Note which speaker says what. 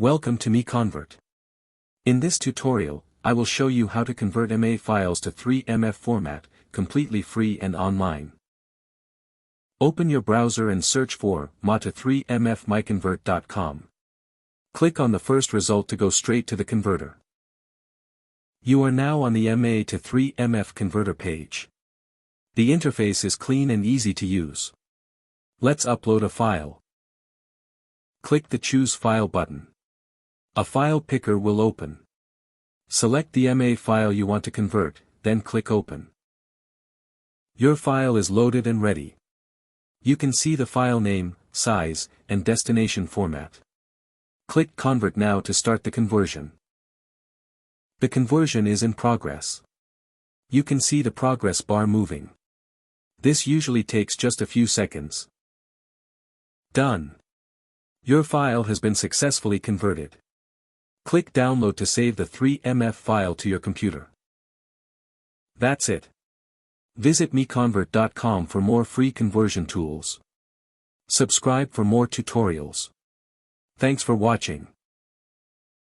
Speaker 1: Welcome to MiConvert. In this tutorial, I will show you how to convert MA files to 3MF format, completely free and online. Open your browser and search for ma3mf.miconvert.com. Click on the first result to go straight to the converter. You are now on the MA to 3MF converter page. The interface is clean and easy to use. Let's upload a file. Click the Choose File button. A file picker will open. Select the MA file you want to convert, then click Open. Your file is loaded and ready. You can see the file name, size, and destination format. Click Convert now to start the conversion. The conversion is in progress. You can see the progress bar moving. This usually takes just a few seconds. Done. Your file has been successfully converted. Click Download to save the 3MF file to your computer. That's it. Visit MiConvert.com for more free conversion tools. Subscribe for more tutorials. Thanks for watching.